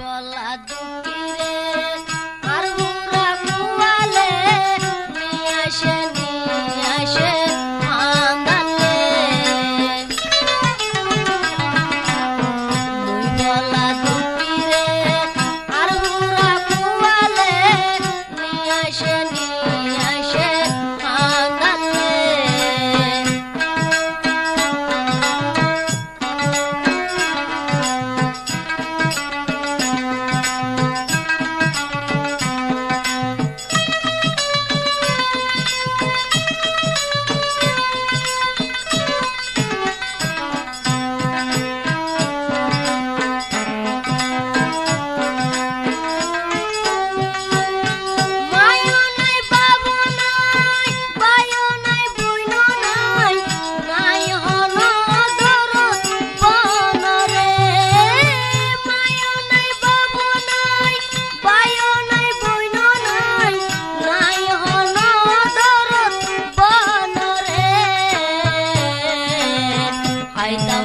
গলা দুটিরে আর বুড়া কুয়ালে নিয়ে আসে আন্দালে মুই গলা দুটিরে আর বুড়া কুয়ালে নিয়ে আসে আন্দালে I